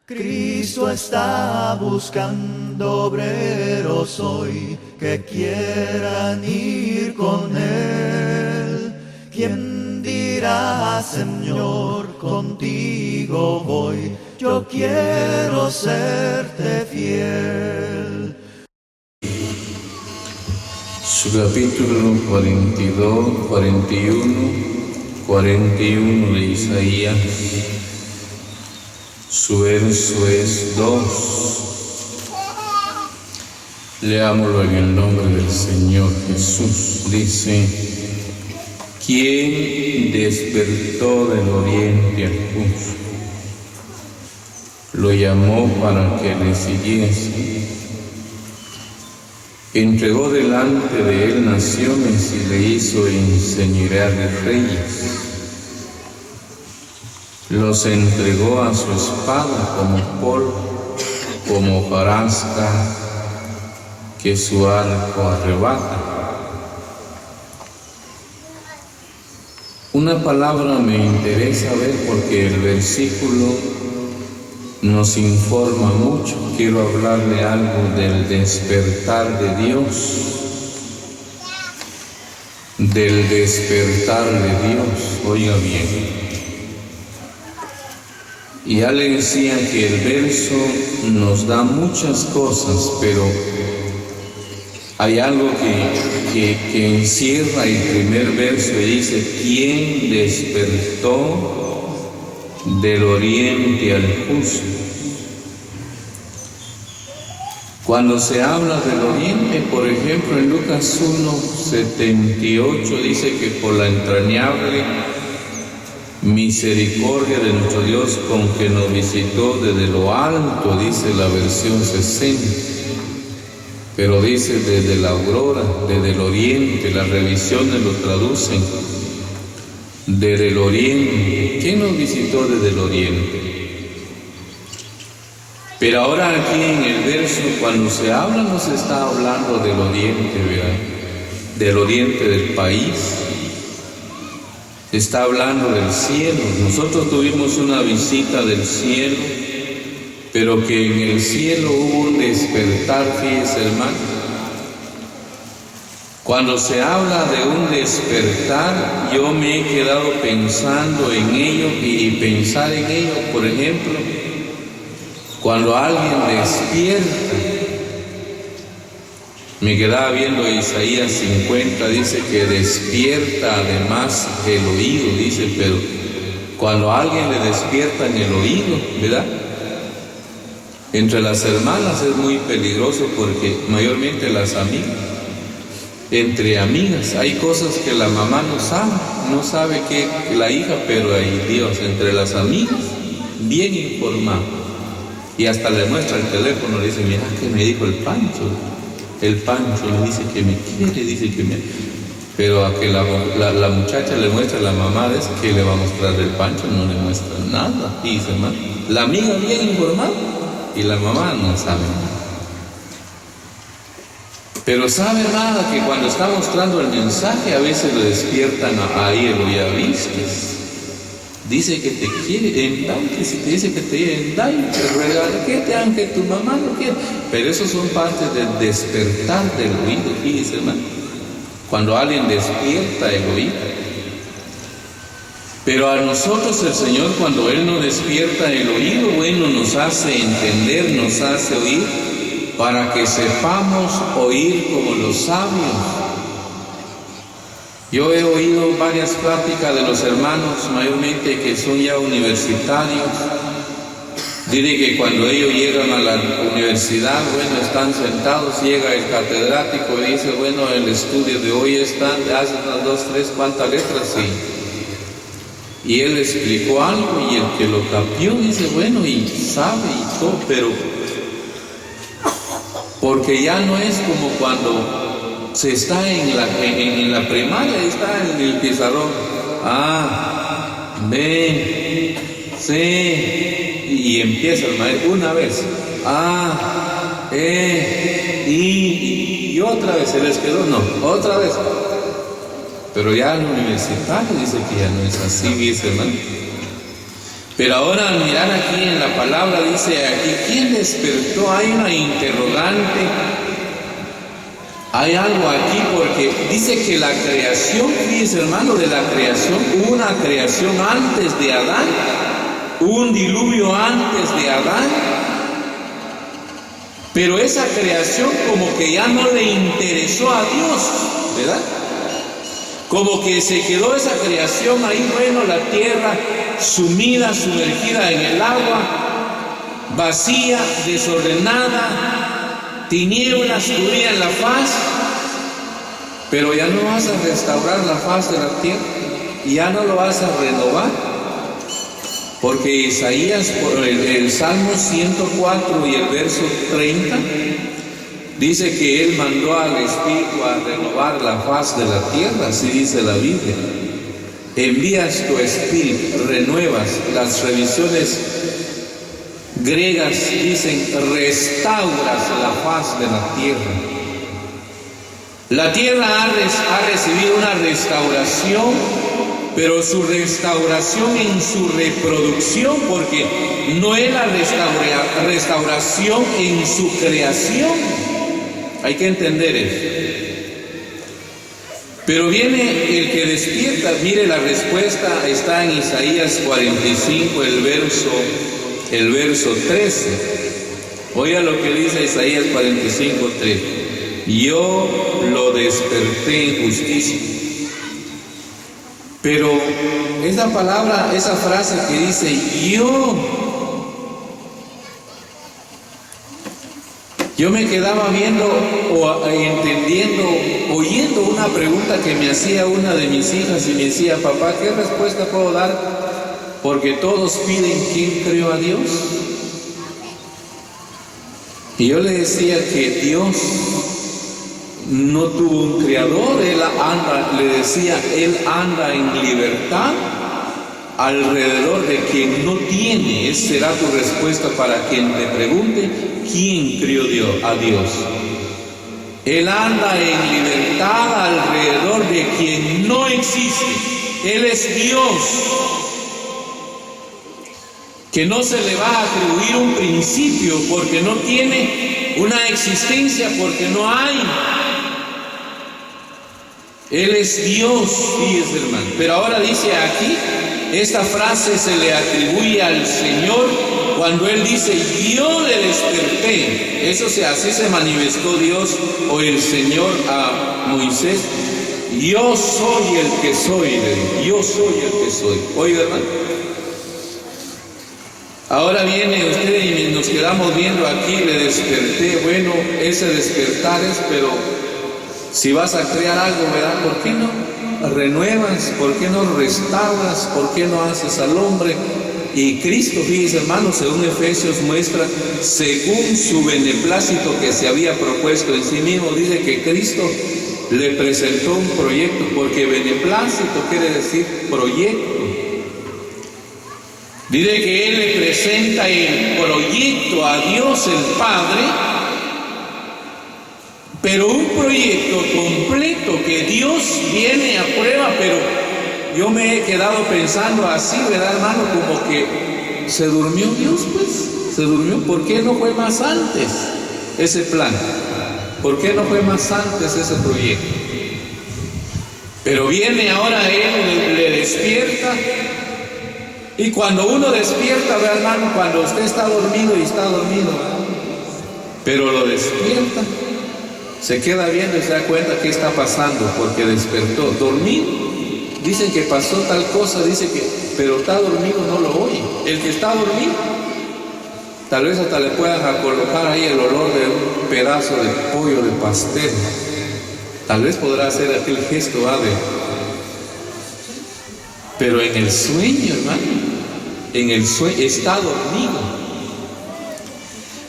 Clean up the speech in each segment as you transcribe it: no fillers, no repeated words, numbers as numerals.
Cristo está buscando obreros hoy que quieran ir con Él. ¿Quién dirá, Señor, contigo voy? Yo quiero serte fiel. Su capítulo 42, 41 de Isaías. Su verso es 2. Leámoslo en el nombre del Señor Jesús. Dice: ¿Quién despertó del oriente al justo? Lo llamó para que le siguiese. Entregó delante de él naciones y le hizo enseñorear de reyes. Los entregó a su espada como polvo, como hojarasca que su arco arrebata. Una palabra me interesa ver porque el versículo nos informa mucho. Quiero hablarle algo del despertar de Dios. Del despertar de Dios. Oiga bien. Y ya le decía que el verso nos da muchas cosas, pero hay algo que encierra el primer verso y dice: ¿Quién despertó del oriente al justo? Cuando se habla del oriente, por ejemplo, en Lucas 1:78 dice que por la entrañable misericordia de nuestro Dios con que nos visitó desde lo alto, dice la versión 60, pero dice desde la aurora, desde el oriente. Las revisiones lo traducen desde el oriente. ¿Quién nos visitó desde el oriente? Pero ahora aquí en el verso, cuando se habla, no se está hablando del oriente, ¿verdad? Del oriente del país. Se está hablando del cielo. Nosotros tuvimos una visita del cielo, pero que en el cielo hubo un despertar, fíjese, hermano. Cuando se habla de un despertar, yo me he quedado pensando en ello y pensar en ello, por ejemplo, cuando alguien despierta. Me quedaba viendo Isaías 50, dice que despierta además el oído, dice, pero cuando a alguien le despierta en el oído, ¿verdad? Entre las hermanas es muy peligroso porque mayormente las amigas, entre amigas, hay cosas que la mamá no sabe que la hija, pero hay Dios, entre las amigas, bien informado. Y hasta le muestra el teléfono, le dice: mira que me dijo el Pancho le dice que me quiere, dice que me... Pero a que la muchacha le muestra a la mamá, ¿ves? Que le va a mostrar el Pancho, no le muestra nada. Y dice: hermano, la amiga bien informada y la mamá no sabe nada. Pero sabe nada que cuando está mostrando el mensaje a veces lo despiertan ahí, lo ya vistes. Dice que te quiere, en tanque, si te dice que te quiere, en tanque, te regala, que te aunque tu mamá no quiere. Pero eso son partes del despertar del oído, fíjese, hermano. Cuando alguien despierta el oído. Pero a nosotros el Señor, cuando Él nos despierta el oído, bueno, nos hace entender, nos hace oír, para que sepamos oír como los sabios. Yo he oído varias pláticas de los hermanos, mayormente que son ya universitarios. Dice que cuando ellos llegan a la universidad, bueno, están sentados, llega el catedrático y dice: bueno, el estudio de hoy están, hacen unas 2, 3, ¿cuántas letras? Sí. Y él explicó algo y el que lo capió dice: bueno, y sabe y todo, pero porque ya no es como cuando se está en la primaria, está en el pizarrón: A, B, C, y empieza el maestro una vez: A, E, I, y otra vez. Se les quedó, no, otra vez. Pero ya el universitario dice que ya no es así, dice, hermano. Pero ahora al mirar aquí en la palabra dice aquí, ¿quién despertó? Hay una interrogante, hay algo aquí, porque dice que la creación, fíjese hermano, de la creación, hubo una creación antes de Adán, hubo un diluvio antes de Adán, pero esa creación como que ya no le interesó a Dios, ¿verdad? Como que se quedó esa creación ahí, bueno, la tierra sumida, sumergida en el agua, vacía, desordenada, tinieblas cubrían la faz, pero ya no vas a restaurar la faz de la tierra, ya no lo vas a renovar, porque Isaías, por el Salmo 104 y el verso 30, dice que Él mandó al Espíritu a renovar la faz de la tierra, así dice la Biblia. Envías tu Espíritu, renuevas. Las revisiones griegas dicen restauras la faz de la tierra. La tierra ha recibido una restauración, pero su restauración en su reproducción, porque no es la restauración en su creación. Hay que entender eso. Pero viene el que despierta. Mire, la respuesta está en Isaías 45, el verso 13. Oiga lo que dice Isaías 45, 13. Yo lo desperté en justicia. Pero esa palabra, esa frase que dice yo me quedaba viendo o entendiendo, oyendo una pregunta que me hacía una de mis hijas y me decía, papá, ¿qué respuesta puedo dar? Porque todos piden quién creó a Dios. Y yo le decía que Dios no tuvo un creador, Él anda en libertad alrededor de quien no tiene. Esa será tu respuesta para quien te pregunte quién crió a Dios. Él anda en libertad alrededor de quien no existe. Él es Dios, que no se le va a atribuir un principio porque no tiene una existencia, porque no hay. Él es Dios, fíjese hermano. Pero ahora dice aquí, esta frase se le atribuye al Señor cuando Él dice, yo le desperté. Eso así se manifestó Dios o el Señor a Moisés. Yo soy el que soy, yo soy el que soy. Oiga hermano. Ahora viene usted y nos quedamos viendo aquí, le desperté. Bueno, ese despertar es, pero si vas a crear algo, ¿verdad? ¿Por qué no renuevas? ¿Por qué no restauras? ¿Por qué no haces al hombre? Y Cristo, fíjense hermanos, según Efesios muestra, según su beneplácito que se había propuesto en sí mismo, dice que Cristo le presentó un proyecto, porque beneplácito quiere decir proyecto. Dice que Él le presenta el proyecto a Dios el Padre, pero un proyecto completo que Dios viene a prueba. Pero yo me he quedado pensando así, ¿verdad hermano? Como que se durmió Dios, pues, se durmió. ¿Por qué no fue más antes ese plan? ¿Por qué no fue más antes ese proyecto? Pero viene ahora Él, le despierta. Y cuando uno despierta, ¿verdad hermano? Cuando usted está dormido y está dormido, pero lo despierta, se queda viendo y se da cuenta qué está pasando, porque despertó. Dormido, dicen que pasó tal cosa, dice que, pero está dormido, no lo oye. El que está dormido, tal vez hasta le puedan colocar ahí el olor de un pedazo de pollo de pastel. Tal vez podrá hacer aquel gesto, pero en el sueño, hermano, en el sueño está dormido.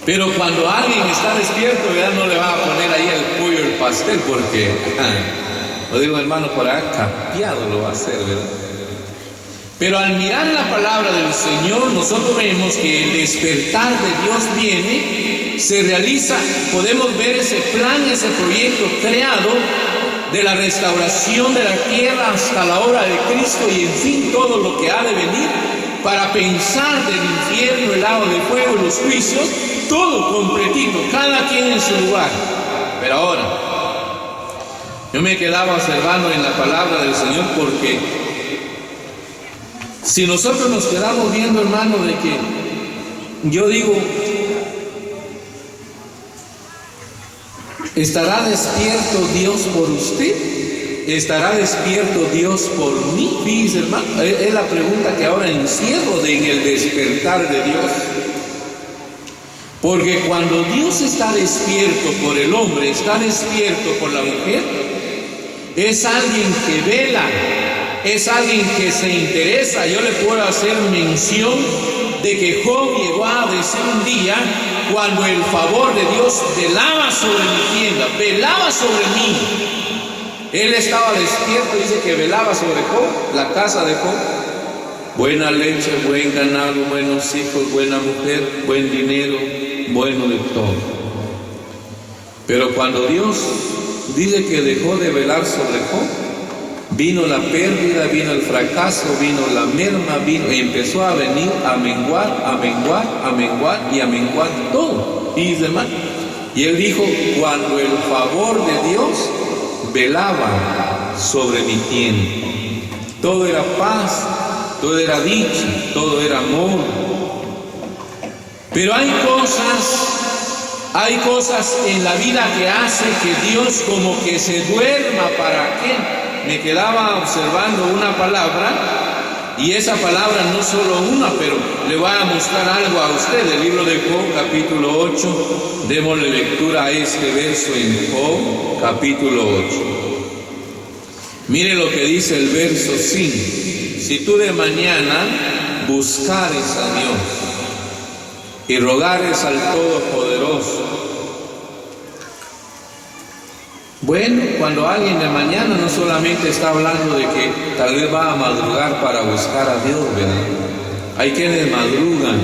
Pero cuando alguien está despierto, ¿verdad? No le va a poner ahí el pollo, el pastel, porque, lo digo hermano, por acá capeado lo va a hacer, ¿verdad? Pero al mirar la palabra del Señor, nosotros vemos que el despertar de Dios viene, se realiza, podemos ver ese plan, ese proyecto creado de la restauración de la tierra hasta la obra de Cristo y en fin todo lo que ha de venir, para pensar del infierno, el lago de fuego, los juicios, todo completito, cada quien en su lugar. Pero ahora, yo me quedaba observando en la palabra del Señor, porque si nosotros nos quedamos viendo, hermano, de que yo digo, ¿estará despierto Dios por usted? ¿Estará despierto Dios por mí? Fíjese, hermano, es la pregunta que ahora encierro en el despertar de Dios. Porque cuando Dios está despierto por el hombre, está despierto por la mujer, es alguien que vela, es alguien que se interesa. Yo le puedo hacer mención de que Job llegó a decir un día, cuando el favor de Dios velaba sobre mi tienda, velaba sobre mí, él estaba despierto, dice que velaba sobre Job, la casa de Job. Buena leche, buen ganado, buenos hijos, buena mujer, buen dinero, bueno de todo. Pero cuando Dios dice que dejó de velar sobre Job, vino la pérdida, vino el fracaso, vino la merma, y empezó a venir a menguar, a menguar, a menguar y a menguar todo. Y demás. Y él dijo, cuando el favor de Dios velaba sobre mi tiempo, todo era paz, todo era dicha, todo era amor. Pero hay cosas en la vida que hace que Dios como que se duerma. ¿Para qué? Me quedaba observando una palabra, y esa palabra no solo una, pero le voy a mostrar algo a usted. El libro de Job, capítulo 8, démosle lectura a este verso en Job, capítulo 8. Mire lo que dice el verso 5. Si tú de mañana buscares a Dios y rogares al Todopoderoso. Bueno, cuando alguien de mañana no solamente está hablando de que tal vez va a madrugar para buscar a Dios, ¿verdad? Hay quienes madrugan.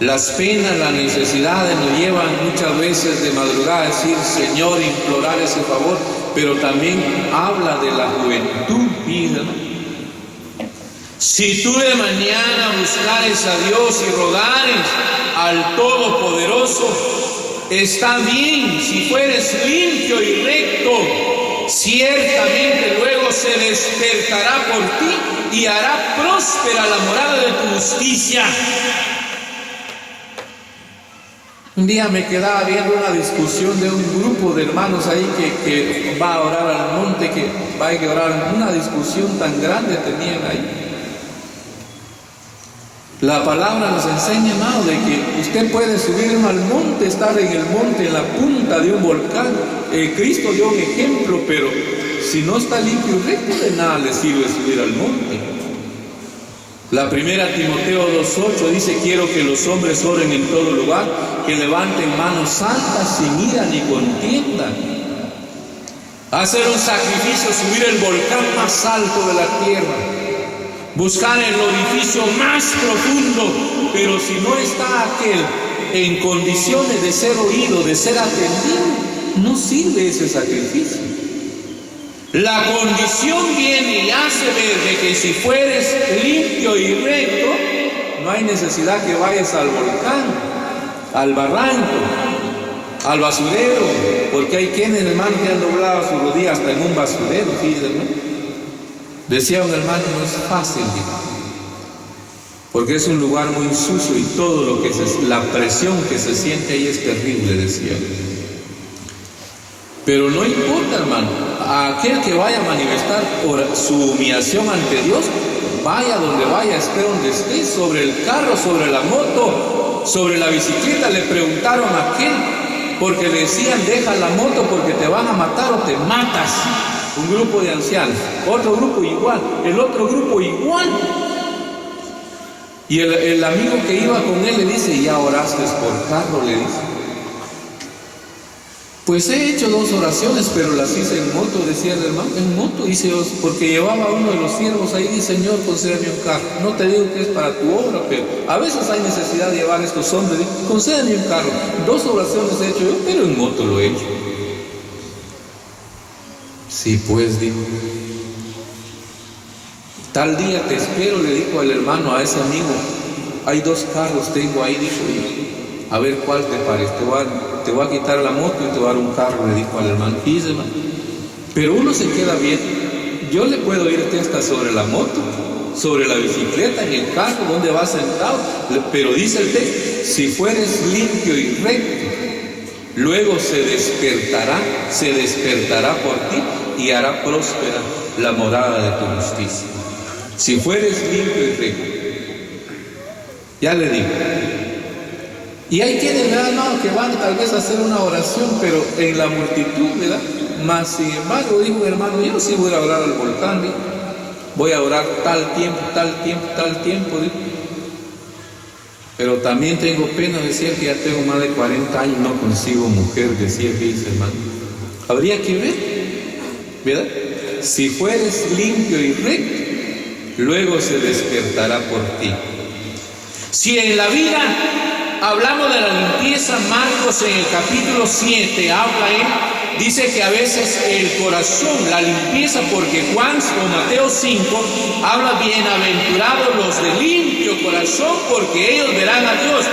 Las penas, las necesidades nos llevan muchas veces de madrugar a decir, Señor, implorar ese favor, pero también habla de la juventud, vida. Si tú de mañana buscares a Dios y rogares al Todopoderoso, está bien. Si fueres limpio y recto, ciertamente luego se despertará por ti y hará próspera la morada de tu justicia. Un día me quedaba viendo una discusión de un grupo de hermanos ahí que va a orar al monte, que va a orar. Una discusión tan grande tenían ahí. La palabra nos enseña, hermano, de que usted puede subir al monte, estar en el monte, en la punta de un volcán. Cristo dio un ejemplo, pero si no está limpio y recto, de nada le sirve subir al monte. La primera Timoteo 2:8 dice, quiero que los hombres oren en todo lugar, que levanten manos santas sin ira ni contienda. Hacer un sacrificio, subir el volcán más alto de la tierra, buscar el orificio más profundo, pero si no está aquel en condiciones de ser oído, de ser atendido, no sirve ese sacrificio. La condición viene y hace ver de que si fueres limpio y recto, no hay necesidad que vayas al volcán, al barranco, al basurero, porque hay quienes, hermano, que han doblado sus rodillas hasta en un basurero, fíjense, ¿no? Decía un hermano, no es fácil, porque es un lugar muy sucio y todo lo que la presión que se siente ahí es terrible, decía. Pero no importa, hermano, a aquel que vaya a manifestar su humillación ante Dios, vaya donde vaya, esté donde esté, sobre el carro, sobre la moto, sobre la bicicleta. Le preguntaron a aquel, porque le decían, deja la moto porque te van a matar o te matas. Un grupo de ancianos, otro grupo igual, el otro grupo igual. Y el amigo que iba con él le dice, ¿ya oraste por carro? Le dice. Pues he hecho 2 oraciones, pero las hice en moto, decía el hermano, en moto, dice, porque llevaba uno de los siervos ahí, dice, Señor, concédeme un carro. No te digo que es para tu obra, pero a veces hay necesidad de llevar a estos hombres, concédeme un carro. 2 oraciones he hecho yo, pero en moto lo he hecho. Sí, pues, dijo. Tal día te espero, le dijo al hermano, a ese amigo. Hay 2 carros tengo ahí, dijo, a ver cuál te parece. Te voy a quitar la moto y te voy a dar un carro, le dijo al hermano. Y dice, pero uno se queda bien. Yo le puedo ir hasta sobre la moto, sobre la bicicleta, en el carro, donde va sentado. Pero dice el texto, si fueres limpio y recto, luego se despertará por ti y hará próspera la morada de tu justicia. Si fueres limpio y recto. Ya le digo. Y hay quienes, ¿verdad? No, que van tal vez a hacer una oración, pero en la multitud, ¿verdad? Más sin embargo, dijo un hermano, yo sí voy a orar al volcán, ¿sí? Voy a orar tal tiempo, dijo. Pero también tengo pena, decía que ya tengo más de 40 años, no consigo mujer, decía que dice, hermano. Habría que ver, ¿verdad? Si fueres limpio y recto, luego se despertará por ti. Si en la vida hablamos de la limpieza, Marcos en el capítulo 7 habla dice que a veces el corazón, la limpieza, porque Juan o Mateo 5 habla bienaventurados los de limpio corazón, porque ellos verán a Dios.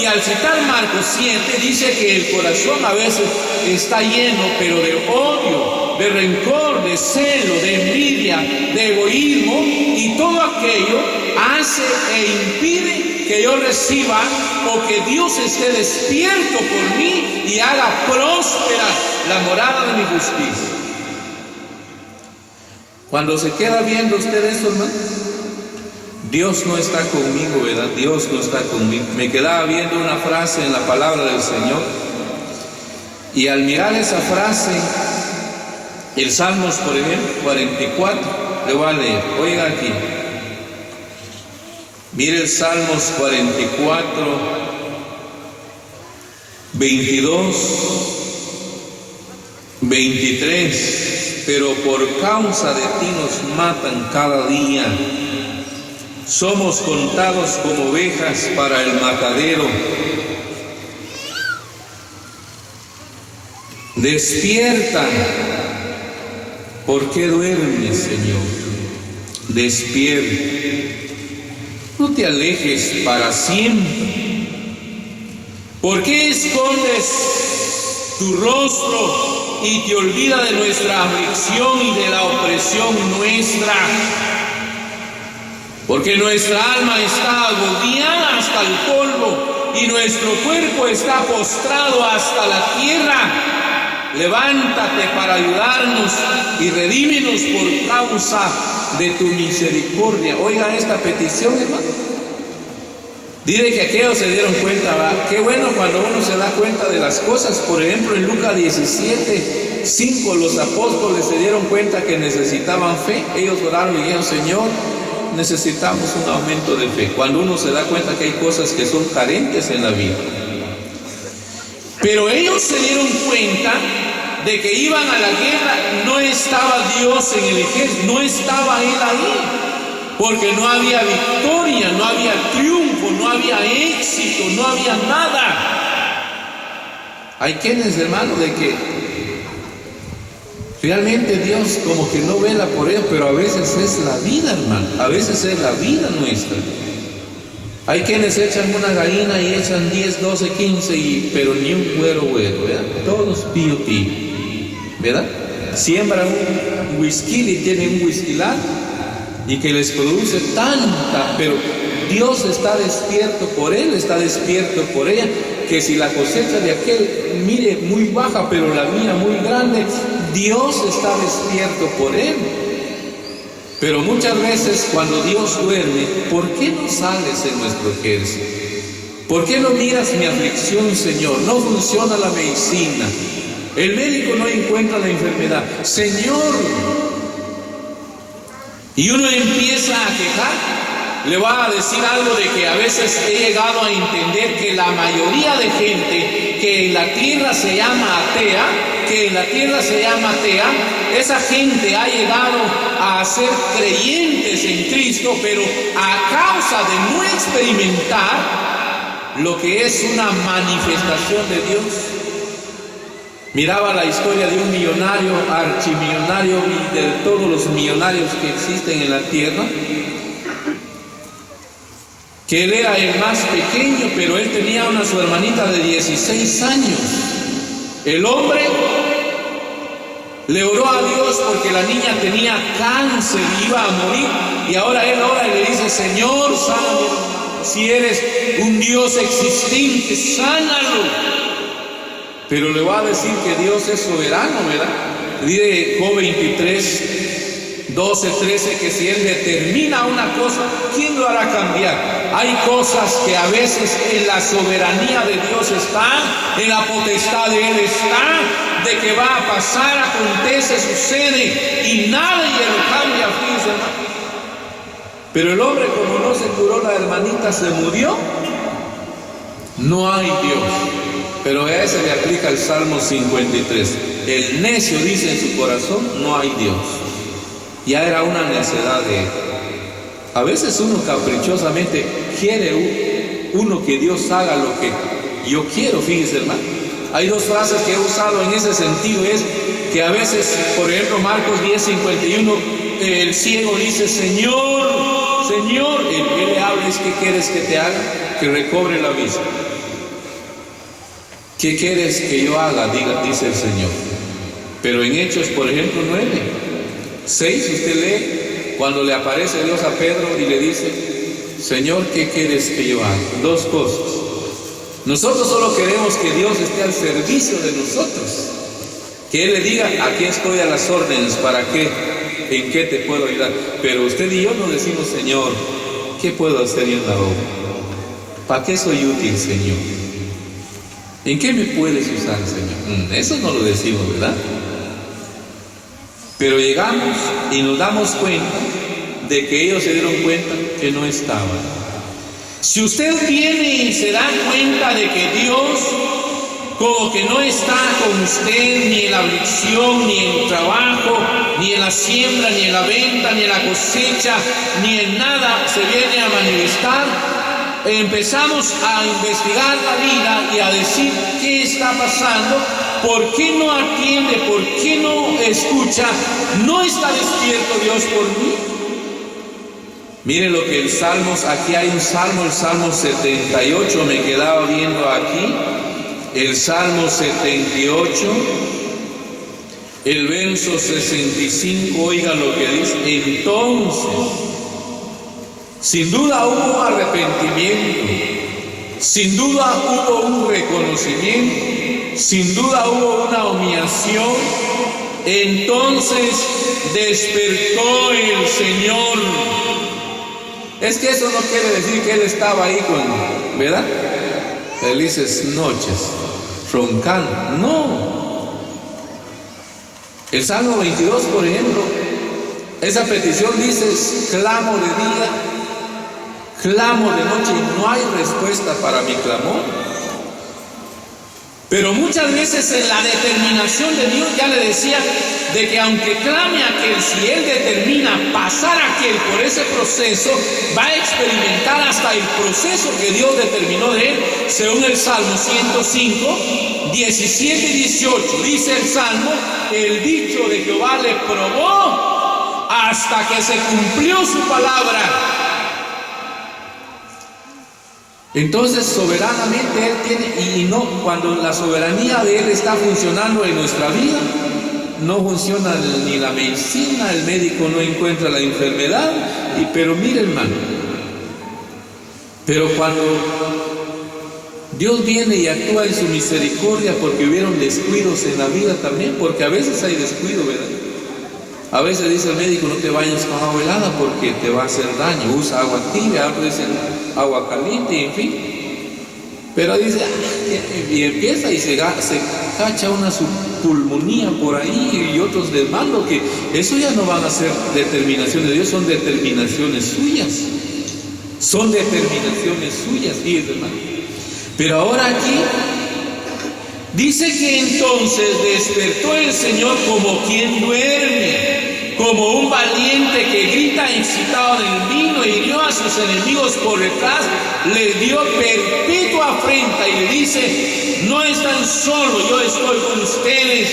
Y al citar Marcos 7 dice que el corazón a veces está lleno, pero de odio, de rencor, de celo, de envidia, de egoísmo, y todo aquello hace e impide que yo reciba o que Dios esté despierto por mí y haga próspera la morada de mi justicia. Cuando se queda viendo usted eso, hermano, Dios no está conmigo, ¿verdad? Dios no está conmigo. Me quedaba viendo una frase en la palabra del Señor, y al mirar esa frase, el Salmos, por ejemplo, 44, le voy a leer. Oiga aquí. Mire el Salmos 44, 22, 23. Pero por causa de ti nos matan cada día. Somos contados como ovejas para el matadero. Despierta. ¿Por qué duermes, Señor? Despierta. No te alejes para siempre. ¿Por qué escondes tu rostro y te olvidas de nuestra aflicción y de la opresión nuestra? Porque nuestra alma está agobiada hasta el polvo y nuestro cuerpo está postrado hasta la tierra. Levántate para ayudarnos y redímenos por causa de tu misericordia. Oiga esta petición, hermano. Dice que aquellos se dieron cuenta, ¿va? Qué bueno cuando uno se da cuenta de las cosas. Por ejemplo, en Lucas 17:5, los apóstoles se dieron cuenta que necesitaban fe. Ellos oraron y dijeron, Señor, necesitamos un aumento de fe. Cuando uno se da cuenta que hay cosas que son carentes en la vida. Pero ellos se dieron cuenta de que iban a la guerra, no estaba Dios en el ejército, no estaba Él ahí, porque no había victoria, no había triunfo, no había éxito, no había nada. Hay quienes, hermano, de que realmente Dios como que no vela por ellos, pero a veces es la vida, hermano, a veces es la vida nuestra. Hay quienes echan una gallina y echan 10, 12, 15, pero ni un güero, ¿verdad? Todos pío, ¿verdad? Siembran un whisky y tienen un whiskylar y que les produce tanta, pero Dios está despierto por él, está despierto por ella, que si la cosecha de aquel, mire, muy baja, pero la mía muy grande, Dios está despierto por él. Pero muchas veces cuando Dios duerme, ¿por qué no sales en nuestro ejército? ¿Por qué no miras mi aflicción, Señor? No funciona la medicina. El médico no encuentra la enfermedad. Señor. Y uno empieza a quejar. Le va a decir algo de que a veces he llegado a entender que la mayoría de gente que en la tierra se llama atea, esa gente ha llegado a ser creyentes en Cristo, pero a causa de no experimentar lo que es una manifestación de Dios. Miraba la historia de un millonario, archimillonario, y de todos los millonarios que existen en la tierra, que él era el más pequeño, pero él tenía su hermanita de 16 años. El hombre le oró a Dios porque la niña tenía cáncer y iba a morir, y ahora él ora y le dice: Señor, sánalo, si eres un Dios existente, sánalo. Pero le va a decir que Dios es soberano, ¿verdad? Dice Job 23, 12, 13, que si Él determina una cosa, ¿quién lo hará cambiar? Hay cosas que a veces en la soberanía de Dios están, en la potestad de Él está, de que va a pasar, acontece, sucede, y nadie lo cambia, fíjense, hermano. Pero el hombre, como no se curó la hermanita, se murió. No hay Dios. Pero a ese le aplica el Salmo 53. El necio dice en su corazón: no hay Dios. Ya era una necedad de él. A veces uno caprichosamente quiere uno que Dios haga lo que yo quiero, fíjese, hermano. Hay dos frases que he usado en ese sentido. Es que a veces, por ejemplo, Marcos 10:51, el ciego dice: Señor, Señor. Él le habla: es: ¿qué quieres que te haga? Que recobre la vista. ¿Qué quieres que yo haga? Dice el Señor. Pero en Hechos, por ejemplo, 9:6, usted lee cuando le aparece Dios a Pedro y le dice: Señor, ¿qué quieres que yo haga? Dos cosas. Nosotros solo queremos que Dios esté al servicio de nosotros, que Él le diga: aquí estoy a las órdenes, ¿para qué? ¿En qué te puedo ayudar? Pero usted y yo no decimos: Señor, ¿qué puedo hacer en la obra? ¿Para qué soy útil, Señor? ¿En qué me puedes usar, Señor? Eso no lo decimos, ¿verdad? Pero llegamos y nos damos cuenta de que ellos se dieron cuenta que no estaban. Si usted viene y se da cuenta de que Dios como que no está con usted, ni en la aflicción, ni en el trabajo, ni en la siembra, ni en la venta, ni en la cosecha, ni en nada se viene a manifestar, empezamos a investigar la vida y a decir: ¿qué está pasando? ¿Por qué no atiende? ¿Por qué no escucha? ¿No está despierto Dios por mí? Mire lo que el Salmos, aquí hay un salmo, el Salmo 78, me quedaba viendo aquí, el Salmo 78, el verso 65, oiga lo que dice: entonces, sin duda hubo arrepentimiento, sin duda hubo un reconocimiento, sin duda hubo una humillación. Entonces despertó el Señor. Es que eso no quiere decir que Él estaba ahí con, ¿verdad?, felices noches, roncando. No. El Salmo 22, por ejemplo, esa petición dice: clamo de día, clamo de noche, y no hay respuesta para mi clamor. Pero muchas veces en la determinación de Dios, ya le decía, de que aunque clame aquel, si Él determina pasar aquel por ese proceso, va a experimentar hasta el proceso que Dios determinó de él, según el Salmo 105, 17 y 18. Dice el Salmo: el dicho de Jehová le probó hasta que se cumplió su palabra. Entonces, soberanamente Él tiene, y no, cuando la soberanía de Él está funcionando en nuestra vida, no funciona ni la medicina, el médico no encuentra la enfermedad, pero mire, hermano, pero cuando Dios viene y actúa en su misericordia, porque hubieron descuidos en la vida también, porque a veces hay descuido, ¿verdad? A veces dice el médico: no te bañes con agua helada porque te va a hacer daño, usa agua tibia, otros dicen agua caliente, en fin. Pero dice, y empieza y se cacha una pulmonía por ahí y otros desmandos, que eso ya no van a ser determinaciones de Dios, son determinaciones suyas. Son determinaciones suyas, fíjense, hermano. Pero ahora aquí dice que entonces despertó el Señor como quien duerme, como un valiente que grita excitado del vino, y hirió a sus enemigos por detrás, les dio perpetua afrenta y y le dice: no están solos, yo estoy con ustedes.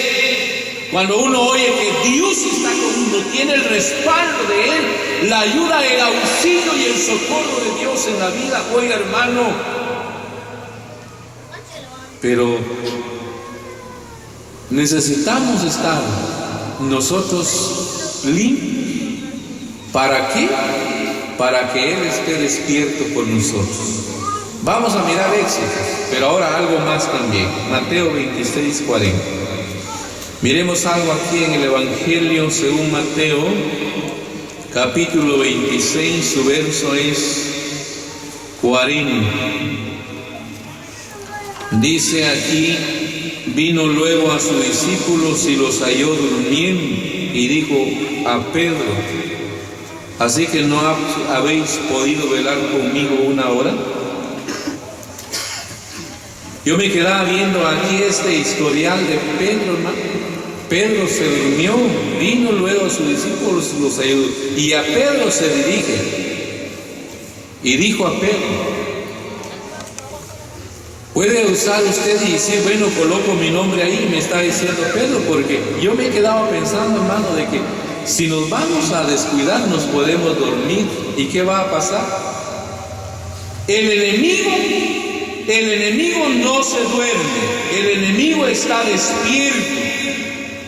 Cuando uno oye que Dios está con uno, tiene el respaldo de Él, la ayuda, el auxilio y el socorro de Dios en la vida. Oiga, hermano, pero necesitamos estar nosotros limpios. ¿Para qué? Para que Él esté despierto por nosotros. Vamos a mirar Éxodo, pero ahora algo más también. Mateo 26, 40. Miremos algo aquí en el Evangelio según Mateo, capítulo 26, su verso es 40. Dice aquí: vino luego a sus discípulos y los halló durmiendo, y dijo a Pedro: ¿así que no habéis podido velar conmigo una hora? Yo me quedaba viendo aquí este historial de Pedro, hermano. Pedro se durmió, vino luego a sus discípulos, los ayudó, y a Pedro se dirige y dijo a Pedro: puede usar usted y decir, bueno, coloco mi nombre ahí, me está diciendo Pedro, porque yo me quedaba pensando, hermano, de que si nos vamos a descuidar nos podemos dormir. ¿Y qué va a pasar? El enemigo no se duerme, el enemigo está despierto.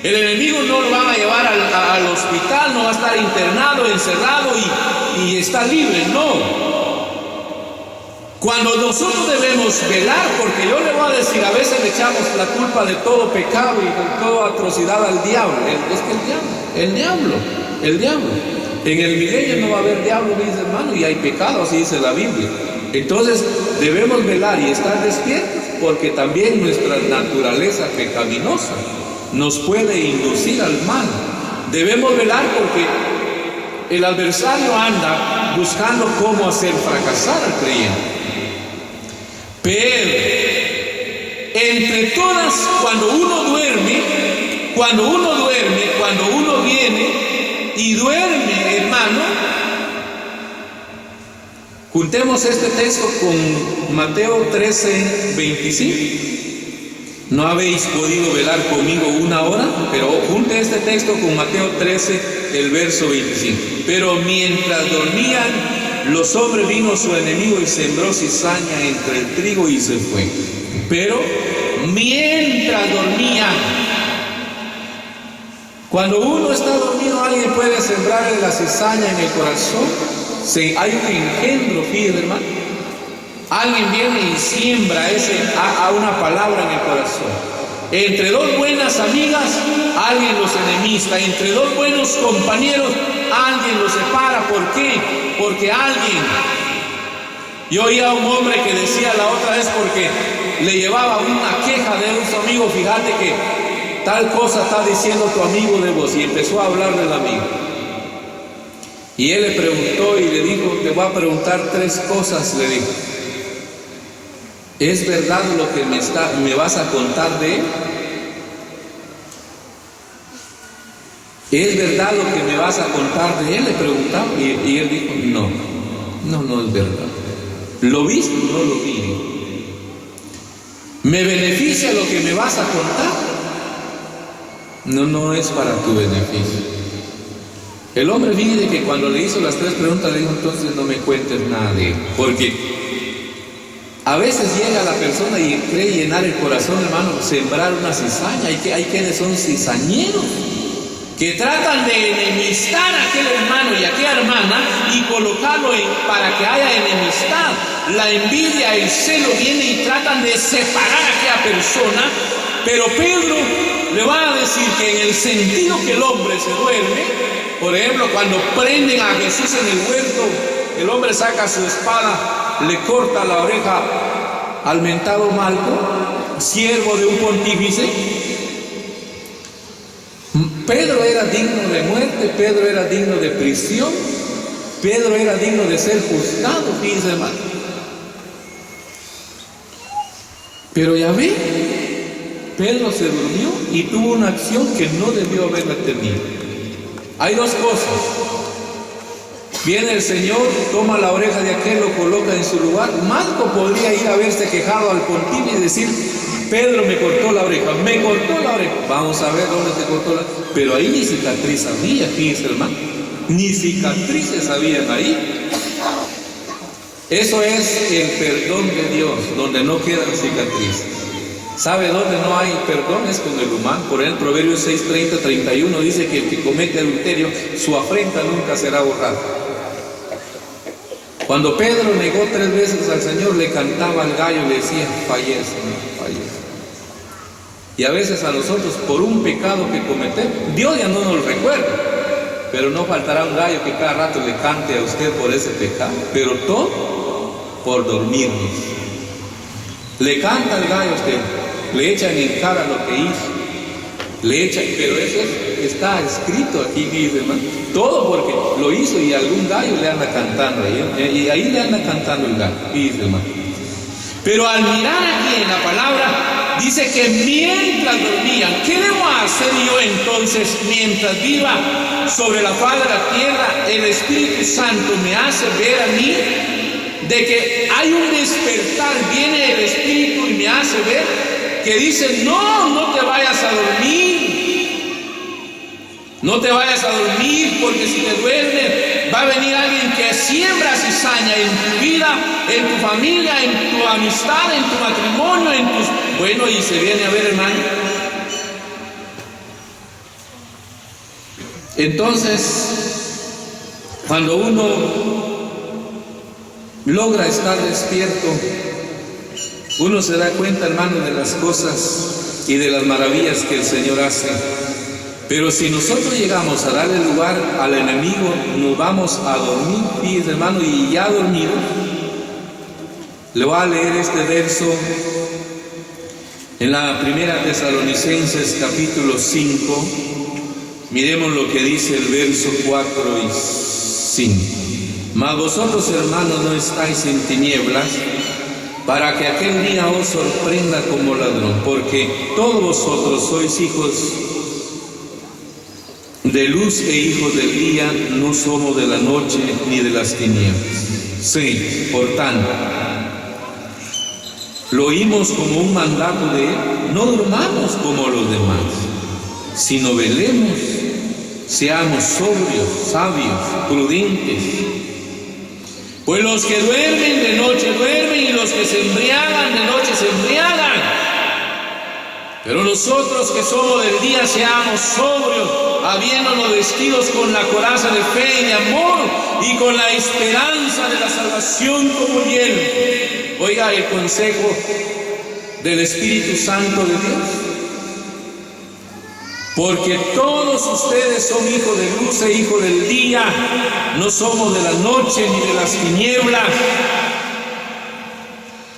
El enemigo no lo van a llevar al hospital, no va a estar internado, encerrado y está libre, no. Cuando nosotros debemos velar, porque yo le voy a decir, a veces le echamos la culpa de todo pecado y de toda atrocidad al diablo. Es que el diablo. En el milenio no va a haber diablo, dice hermano, y hay pecado, así dice la Biblia. Entonces debemos velar y estar despiertos, porque también nuestra naturaleza pecaminosa nos puede inducir al mal. Debemos velar porque el adversario anda buscando cómo hacer fracasar al creyente. Pero entre todas, cuando uno viene y duerme, hermano, juntemos este texto con Mateo 13, 25. No habéis podido velar conmigo una hora, pero junte este texto con Mateo 13, el verso 25. Pero mientras dormían, los hombres, vino su enemigo y sembró cizaña entre el trigo y se fue. Pero mientras dormían, cuando uno está dormido, alguien puede sembrarle la cizaña en el corazón. Hay un engendro, fíjate, hermano. Alguien viene y siembra a una palabra en el corazón. Entre dos buenas amigas, alguien los enemista. Entre dos buenos compañeros, alguien los separa. ¿Por qué? Porque alguien... Yo oía a un hombre que decía la otra vez, porque le llevaba una queja de un su amigo: fíjate que tal cosa está diciendo tu amigo de vos, y empezó a hablar del amigo. Y él le preguntó y le dijo: te voy a preguntar 3 cosas, le dijo. ¿Es verdad lo que me vas a contar de él? ¿Es verdad lo que me vas a contar de él? Le preguntaba, y él dijo: no es verdad. ¿Lo viste? No lo vi. ¿Me beneficia lo que me vas a contar? No es para tu beneficio. El hombre viene que cuando le hizo las 3 preguntas, le dijo: entonces no me cuentes nada de él. Porque a veces llega la persona y cree llenar el corazón, hermano, sembrar una cizaña. Hay quienes son cizañeros, que tratan de enemistar a aquel hermano y a aquella hermana y colocarlo para que haya enemistad. La envidia, el celo viene y tratan de separar a aquella persona. Pero Pedro le va a decir que en el sentido que el hombre se duerme, por ejemplo, cuando prenden a Jesús en el huerto, el hombre saca su espada, le corta la oreja al mentado Malco, siervo de un pontífice. Pedro era digno de muerte, Pedro era digno de prisión, Pedro era digno de ser juzgado, fíjense, hermano. Pero ya ve, Pedro se durmió y tuvo una acción que no debió haberla tenido. Hay 2 cosas. Viene el Señor, toma la oreja de aquel, lo coloca en su lugar. Marco podría ir a haberse quejado al pontífice y decir: Pedro me cortó la oreja, me cortó la oreja. Vamos a ver dónde se cortó la oreja. Pero ahí ni cicatriz había, fíjense, hermano. Ni cicatrices habían ahí. Eso es el perdón de Dios, donde no quedan cicatrices. ¿Sabe dónde no hay perdón? Es con el humano. Por ejemplo, Proverbios 6:30-31 dice que el que comete adulterio, su afrenta nunca será borrada. Cuando Pedro negó 3 veces al Señor, le cantaba al gallo y le decía: fallece, fallece. Y a veces a nosotros, por un pecado que cometemos, Dios ya no nos lo recuerda, pero no faltará un gallo que cada rato le cante a usted por ese pecado. Pero todo por dormirnos. Le canta al gallo a usted, le echan en cara lo que hizo, le echan, pero eso está escrito aquí, dice, hermano. Todo porque lo hizo y algún gallo le anda cantando ahí, y ahí le anda cantando el gallo, dice, hermano. Pero al mirar aquí en la palabra, dice que mientras dormían, ¿qué debo hacer yo entonces mientras viva sobre la faz de la tierra? El Espíritu Santo me hace ver a mí de que hay un despertar, viene el Espíritu y me hace ver que dice: no te vayas a dormir, no te vayas a dormir, porque si te duermes va a venir alguien que siembra cizaña en tu vida, en tu familia, en tu amistad, en tu matrimonio, en tus... Bueno, y se viene a ver, hermano. Entonces, cuando uno logra estar despierto, uno se da cuenta, hermano, de las cosas y de las maravillas que el Señor hace. Pero si nosotros llegamos a darle lugar al enemigo, nos vamos a dormir, fíjense, hermano, y ya dormido. Le voy a leer este verso en la primera Tesalonicenses capítulo 5. Miremos lo que dice el verso 4 y 5. Mas vosotros, hermanos, no estáis en tinieblas, para que aquel día os sorprenda como ladrón, porque todos vosotros sois hijos de luz e hijos del día, no somos de la noche ni de las tinieblas. Sí, por tanto, lo oímos como un mandato de Él: no durmamos como los demás, sino velemos, seamos sobrios, sabios, prudentes. Pues los que duermen de noche duermen, y los que se embriagan de noche se embriagan. Pero nosotros que somos del día, seamos sobrios, habiéndonos vestidos con la coraza de fe y de amor, y con la esperanza de la salvación como hielo. Oiga el consejo del Espíritu Santo de Dios. Porque todos ustedes son hijos de luz e hijos del día, no somos de la noche ni de las tinieblas.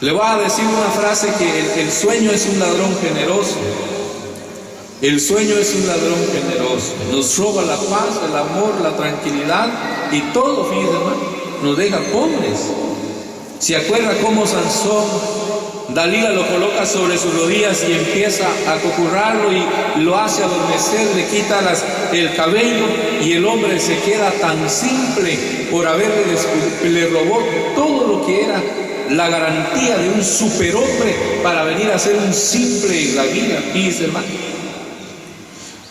Le voy a decir una frase: que el sueño es un ladrón generoso. El sueño es un ladrón generoso. Nos roba la paz, el amor, la tranquilidad y todo, fíjense, hermano, nos deja pobres. ¿Se acuerda cómo Sansón, Dalila lo coloca sobre sus rodillas y empieza a cocurrarlo y lo hace adormecer, le quita el cabello, y el hombre se queda tan simple por le robó todo lo que era la garantía de un superhombre para venir a ser un simple en la vida, fíjense, hermano?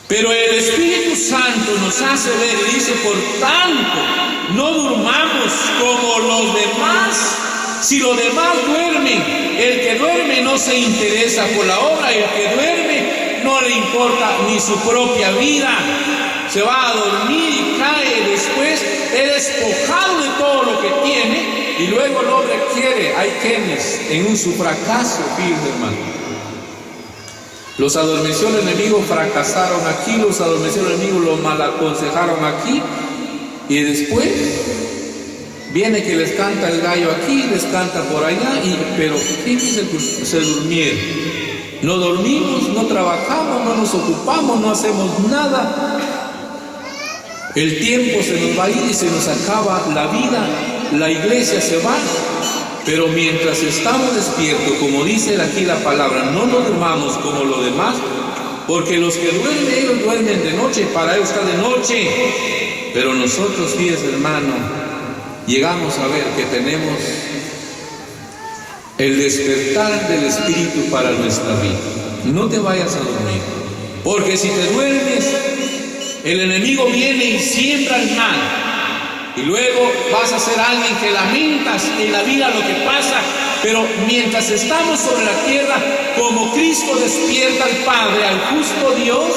Pero el Espíritu Santo nos hace ver y dice: por tanto, no durmamos como los demás. Si los demás duermen, el que duerme no se interesa por la obra, el que duerme no le importa ni su propia vida. Se va a dormir y cae después, es despojado de todo lo que tiene, y luego el hombre hay quienes en su fracaso, fíjense, hermano. Los adormeció el enemigo, fracasaron aquí, los adormeció el enemigo, los mal aconsejaron aquí, y después viene que les canta el gallo aquí, les canta por allá, pero fíjense que se durmieron. No dormimos, no trabajamos, no nos ocupamos, no hacemos nada. El tiempo se nos va a ir y se nos acaba la vida, la iglesia se va. Pero mientras estamos despiertos, como dice aquí la palabra, no nos durmamos como los demás, porque los que duermen, ellos duermen de noche, para ellos está de noche. Pero nosotros, fíjense, hermano, llegamos a ver que tenemos el despertar del Espíritu para nuestra vida. No te vayas a dormir, porque si te duermes, el enemigo viene y siembra el mal, y luego vas a ser alguien que lamentas en la vida lo que pasa. Pero mientras estamos sobre la tierra, como Cristo despierta al Padre, al justo Dios,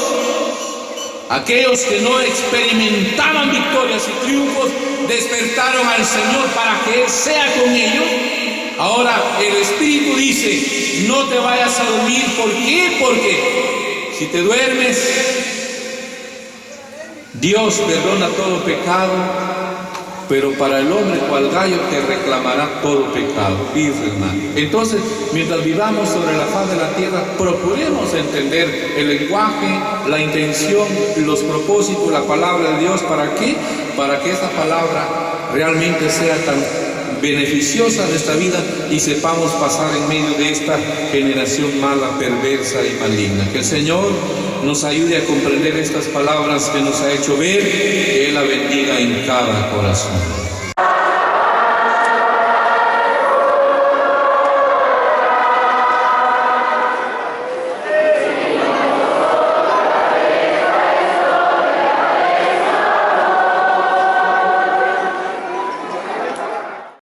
aquellos que no experimentaban victorias y triunfos, despertaron al Señor para que Él sea con ellos. Ahora el Espíritu dice, no te vayas a dormir. ¿Por qué? Porque si te duermes, Dios perdona todo pecado, pero para el hombre cual gallo te reclamará todo pecado. Fíjate, hermano. Entonces, mientras vivamos sobre la faz de la tierra, procuremos entender el lenguaje, la intención, los propósitos, la palabra de Dios. ¿Para qué? Para que esta palabra realmente sea tan beneficiosa a nuestra vida y sepamos pasar en medio de esta generación mala, perversa y maligna. Que el Señor nos ayude a comprender estas palabras que nos ha hecho ver, que Él la bendiga en cada corazón.